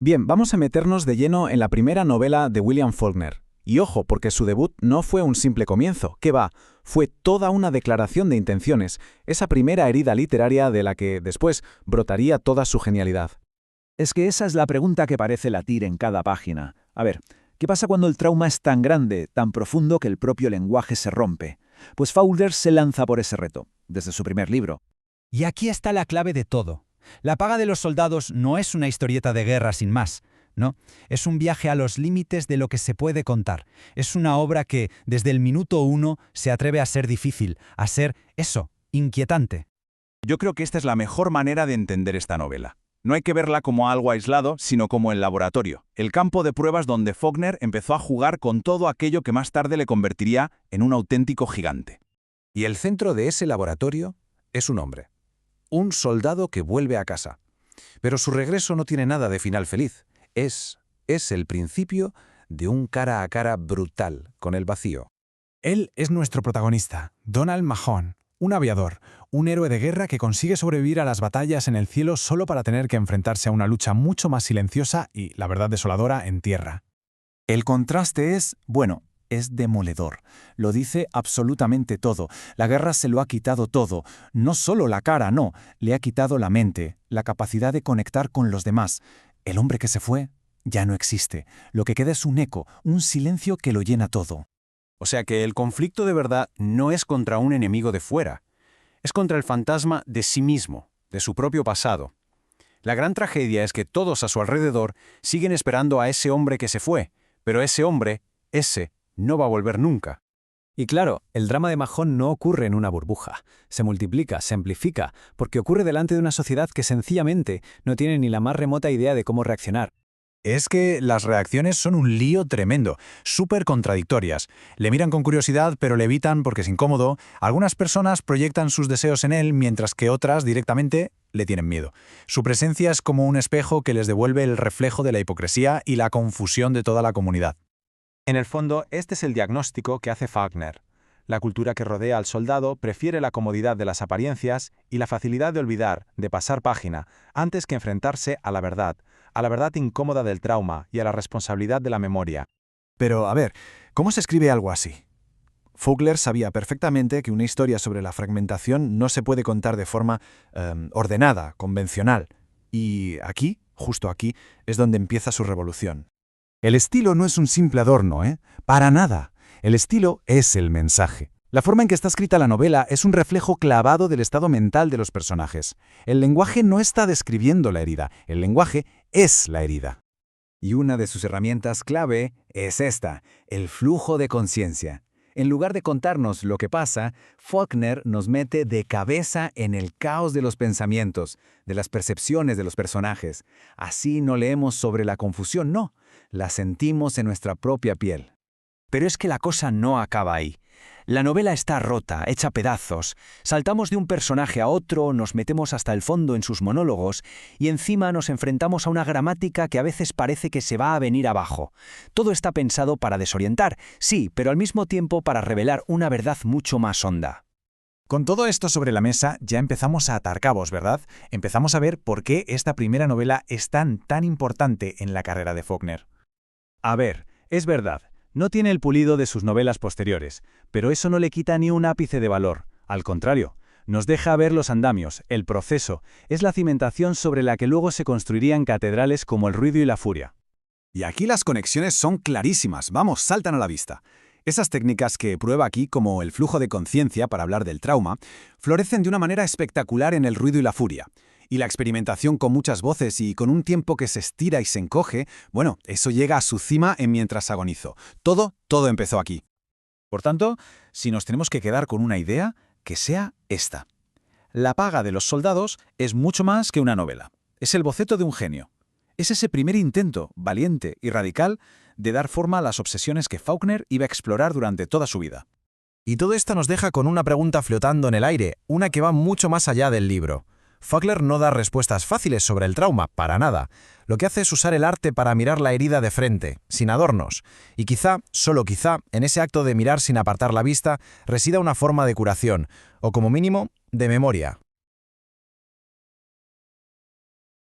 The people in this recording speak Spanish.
Bien, vamos a meternos de lleno en la primera novela de William Faulkner. Y ojo, porque su debut no fue un simple comienzo, ¿qué va? Fue toda una declaración de intenciones, esa primera herida literaria de la que después brotaría toda su genialidad. Es que esa es la pregunta que parece latir en cada página. A ver, ¿qué pasa cuando el trauma es tan grande, tan profundo que el propio lenguaje se rompe? Pues Faulkner se lanza por ese reto, desde su primer libro. Y aquí está la clave de todo. La paga de los soldados no es una historieta de guerra sin más, no. Es un viaje a los límites de lo que se puede contar. Es una obra que, desde el minuto uno, se atreve a ser difícil, a ser, eso, inquietante. Yo creo que esta es la mejor manera de entender esta novela. No hay que verla como algo aislado, sino como el laboratorio, el campo de pruebas donde Faulkner empezó a jugar con todo aquello que más tarde le convertiría en un auténtico gigante. Y el centro de ese laboratorio es un hombre. Un soldado que vuelve a casa. Pero su regreso no tiene nada de final feliz. Es el principio de un cara a cara brutal con el vacío. Él es nuestro protagonista, Donald Mahon, un aviador, un héroe de guerra que consigue sobrevivir a las batallas en el cielo solo para tener que enfrentarse a una lucha mucho más silenciosa y, la verdad, desoladora en tierra. El contraste es demoledor. Lo dice absolutamente todo. La guerra se lo ha quitado todo. No solo la cara, no. Le ha quitado la mente, la capacidad de conectar con los demás. El hombre que se fue ya no existe. Lo que queda es un eco, un silencio que lo llena todo. O sea que el conflicto de verdad no es contra un enemigo de fuera. Es contra el fantasma de sí mismo, de su propio pasado. La gran tragedia es que todos a su alrededor siguen esperando a ese hombre que se fue, pero ese hombre, no va a volver nunca. Y claro, el drama de Mahon no ocurre en una burbuja. Se multiplica, se amplifica, porque ocurre delante de una sociedad que sencillamente no tiene ni la más remota idea de cómo reaccionar. Es que las reacciones son un lío tremendo, súper contradictorias. Le miran con curiosidad, pero le evitan porque es incómodo. Algunas personas proyectan sus deseos en él, mientras que otras directamente le tienen miedo. Su presencia es como un espejo que les devuelve el reflejo de la hipocresía y la confusión de toda la comunidad. En el fondo, este es el diagnóstico que hace Faulkner. La cultura que rodea al soldado prefiere la comodidad de las apariencias y la facilidad de olvidar, de pasar página, antes que enfrentarse a la verdad incómoda del trauma y a la responsabilidad de la memoria. Pero, a ver, ¿cómo se escribe algo así? Faulkner sabía perfectamente que una historia sobre la fragmentación no se puede contar de forma ordenada, convencional. Y aquí, justo aquí, es donde empieza su revolución. El estilo no es un simple adorno, Para nada. El estilo es el mensaje. La forma en que está escrita la novela es un reflejo clavado del estado mental de los personajes. El lenguaje no está describiendo la herida, el lenguaje es la herida. Y una de sus herramientas clave es esta, el flujo de conciencia. En lugar de contarnos lo que pasa, Faulkner nos mete de cabeza en el caos de los pensamientos, de las percepciones de los personajes. Así no leemos sobre la confusión, no, la sentimos en nuestra propia piel. Pero es que la cosa no acaba ahí. La novela está rota, hecha pedazos. Saltamos de un personaje a otro, nos metemos hasta el fondo en sus monólogos y encima nos enfrentamos a una gramática que a veces parece que se va a venir abajo. Todo está pensado para desorientar, sí, pero al mismo tiempo para revelar una verdad mucho más honda. Con todo esto sobre la mesa, ya empezamos a atar cabos, ¿verdad? Empezamos a ver por qué esta primera novela es tan importante en la carrera de Faulkner. A ver, es verdad. No tiene el pulido de sus novelas posteriores, pero eso no le quita ni un ápice de valor. Al contrario, nos deja ver los andamios, el proceso, es la cimentación sobre la que luego se construirían catedrales como El ruido y la furia. Y aquí las conexiones son clarísimas, vamos, saltan a la vista. Esas técnicas que prueba aquí, como el flujo de conciencia para hablar del trauma, florecen de una manera espectacular en El ruido y la furia. Y la experimentación con muchas voces y con un tiempo que se estira y se encoge, bueno, eso llega a su cima en Mientras agonizo. Todo empezó aquí. Por tanto, si nos tenemos que quedar con una idea, que sea esta. La paga de los soldados es mucho más que una novela. Es el boceto de un genio. Es ese primer intento, valiente y radical, de dar forma a las obsesiones que Faulkner iba a explorar durante toda su vida. Y todo esto nos deja con una pregunta flotando en el aire, una que va mucho más allá del libro. Faulkner no da respuestas fáciles sobre el trauma, para nada. Lo que hace es usar el arte para mirar la herida de frente, sin adornos. Y quizá, solo quizá, en ese acto de mirar sin apartar la vista, resida una forma de curación, o como mínimo, de memoria.